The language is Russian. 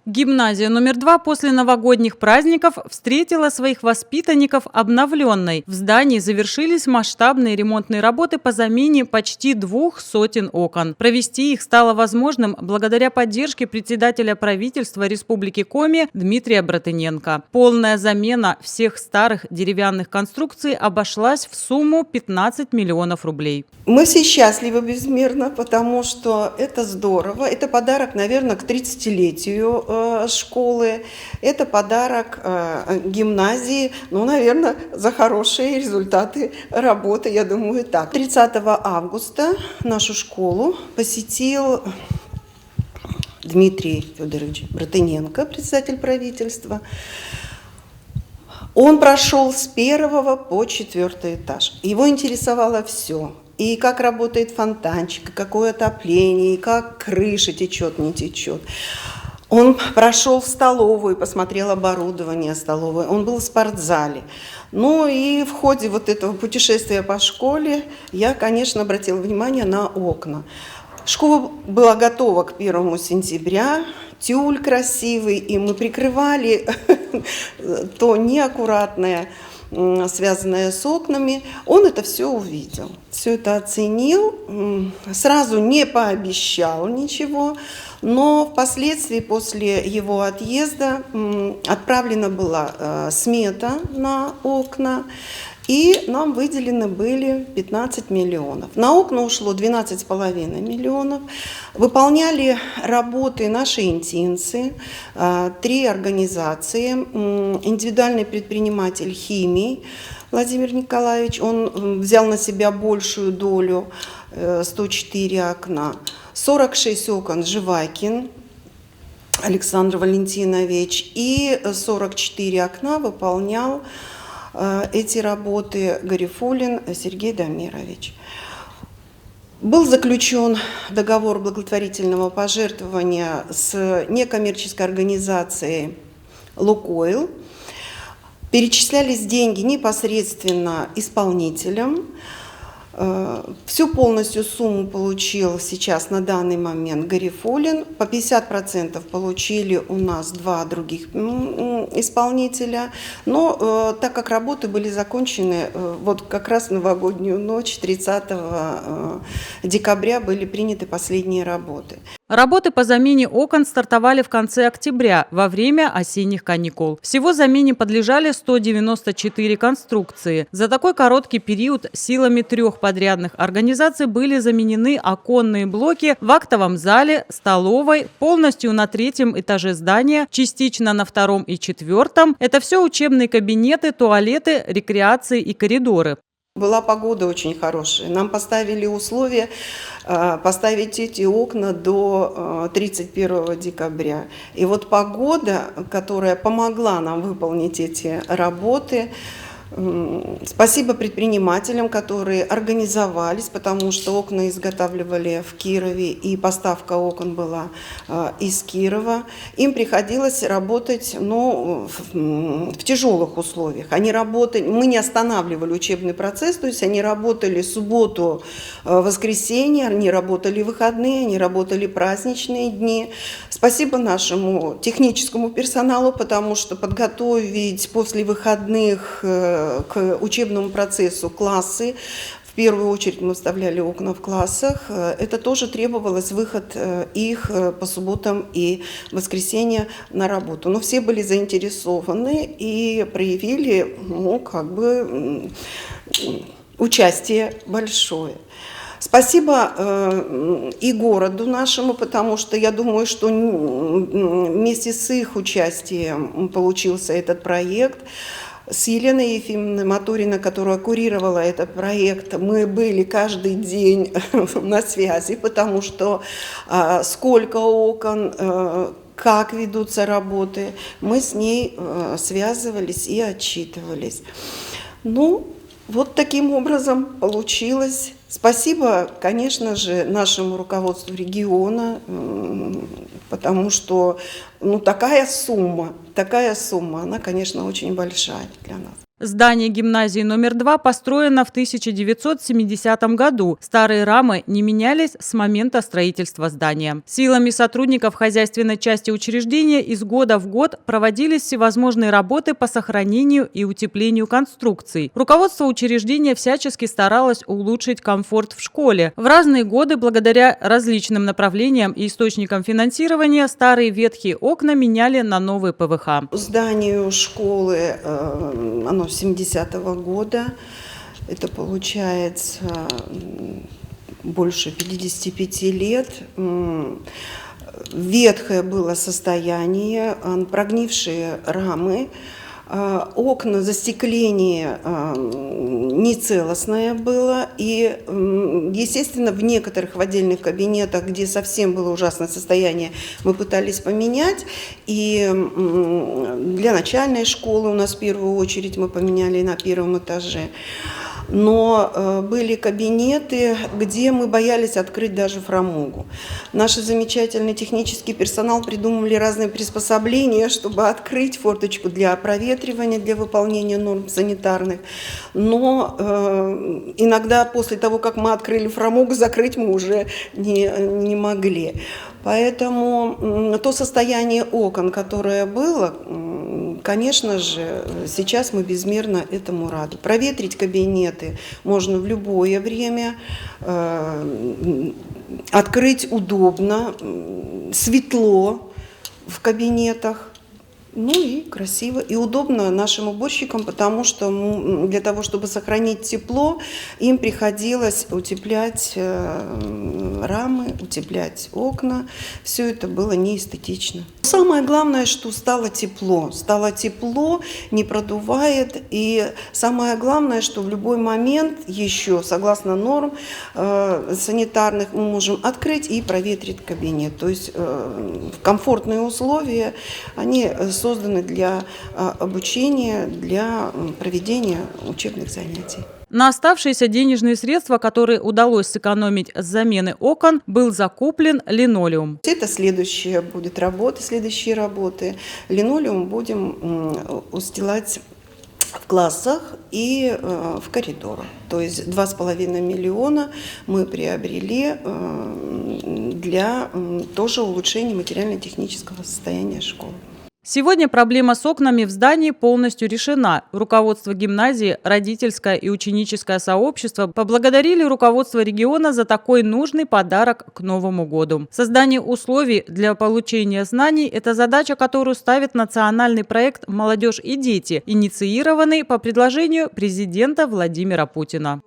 Гимназия номер 2 после новогодних праздников встретила своих воспитанников обновленной. В здании завершились масштабные ремонтные работы по замене почти 200 окон. Провести их стало возможным благодаря поддержке председателя правительства Республики Коми Дмитрия Братыненко. Полная замена всех старых деревянных конструкций обошлась в сумму 15 миллионов рублей. Мы все счастливы безмерно, потому что это здорово. Это подарок, наверное, к 30-летию школы. Это подарок гимназии, ну, наверное, за хорошие результаты работы, я думаю, так. 30 августа нашу школу посетил Дмитрий Федорович Братыненко, председатель правительства. Он прошел с 1 по 4 этаж. Его интересовало все. И как работает фонтанчик, и какое отопление, и как крыша течет, не течет. Он прошел в столовую, посмотрел оборудование столовой. Он был в спортзале. Ну и в ходе вот этого путешествия по школе я, конечно, обратила внимание на окна. Школа была готова к 1 сентября. Тюль красивый, и мы прикрывали то неаккуратное, связанное с окнами. Он это все увидел, все это оценил, сразу не пообещал ничего, но впоследствии, после его отъезда, отправлена была смета на окна, и нам выделены были 15 миллионов. На окна ушло 12,5 миллионов. Выполняли работы наши интинцы, 3 организации. Индивидуальный предприниматель химии Владимир Николаевич, он взял на себя большую долю, 104 окна. 46 окон Живакин Александр Валентинович, и 44 окна выполнял эти работы Гарифуллин Сергей Дамирович. Был заключен договор благотворительного пожертвования с некоммерческой организацией «Лукойл». Перечислялись деньги непосредственно исполнителям. Всю полностью сумму получил сейчас на данный момент Гарифуллин. По 50% получили у нас 2 других исполнителя. Но так как работы были закончены, вот как раз в новогоднюю ночь, 30 декабря, были приняты последние работы. Работы по замене окон стартовали в конце октября, во время осенних каникул. Всего замене подлежали 194 конструкции. За такой короткий период силами 3 подрядных организаций были заменены оконные блоки в актовом зале, столовой, полностью на 3-м этаже здания, частично на 2-м и 4-м. Это все учебные кабинеты, туалеты, рекреации и коридоры. Была погода очень хорошая. Нам поставили условие поставить эти окна до 31 декабря. И вот погода, которая помогла нам выполнить эти работы, спасибо предпринимателям, которые организовались, потому что окна изготавливали в Кирове, и поставка окон была из Кирова. Им приходилось работать, в тяжелых условиях. Они работали, мы не останавливали учебный процесс, то есть они работали субботу, воскресенье, они работали выходные, они работали праздничные дни. Спасибо нашему техническому персоналу, потому что подготовить после выходных к учебному процессу классы, в первую очередь мы вставляли окна в классах, это тоже требовалось выход их по субботам и воскресенье на работу. Но все были заинтересованы и проявили, участие большое. Спасибо и городу нашему, потому что я думаю, что вместе с их участием получился этот проект. С Еленой Ефимовной Матуриной, которая курировала этот проект, мы были каждый день на связи, потому что сколько окон, как ведутся работы, мы с ней связывались и отчитывались. Вот таким образом получилось. Спасибо, конечно же, нашему руководству региона, потому что такая сумма, она, конечно, очень большая для нас. Здание гимназии номер 2 построено в 1970 году. Старые рамы не менялись с момента строительства здания. Силами сотрудников хозяйственной части учреждения из года в год проводились всевозможные работы по сохранению и утеплению конструкций. Руководство учреждения всячески старалось улучшить комфорт в школе. В разные годы, благодаря различным направлениям и источникам финансирования, старые ветхие окна меняли на новые ПВХ. Зданию школы, оно 70-го года, это получается больше 55 лет. Ветхое было состояние, прогнившие рамы, окна, застекление нецелостное было. И, естественно, в некоторых, в отдельных кабинетах, где совсем было ужасное состояние, мы пытались поменять. И для начальной школы у нас в первую очередь мы поменяли на первом этаже. Но были кабинеты, где мы боялись открыть даже фрамугу. Наш замечательный технический персонал придумали разные приспособления, чтобы открыть форточку для проветривания, для выполнения норм санитарных. Но иногда после того, как мы открыли фрамугу, закрыть мы уже не могли. Поэтому то состояние окон, которое было, конечно же, сейчас мы безмерно этому рады. Проветрить кабинеты можно в любое время, открыть удобно, светло в кабинетах. Ну и красиво и удобно нашим уборщикам, потому что для того, чтобы сохранить тепло, им приходилось утеплять рамы, утеплять окна. Все это было неэстетично. Самое главное, что стало тепло. Стало тепло, не продувает. И самое главное, что в любой момент еще, согласно норм санитарных, мы можем открыть и проветрить кабинет. То есть комфортные условия, они созданы для обучения, для проведения учебных занятий. На оставшиеся денежные средства, которые удалось сэкономить с замены окон, был закуплен линолеум. Это следующие работы. Линолеум будем устилать в классах и в коридорах. То есть 2,5 миллиона мы приобрели для тоже улучшения материально-технического состояния школы. Сегодня проблема с окнами в здании полностью решена. Руководство гимназии, родительское и ученическое сообщество поблагодарили руководство региона за такой нужный подарок к Новому году. Создание условий для получения знаний – это задача, которую ставит национальный проект «Молодежь и дети», инициированный по предложению президента Владимира Путина.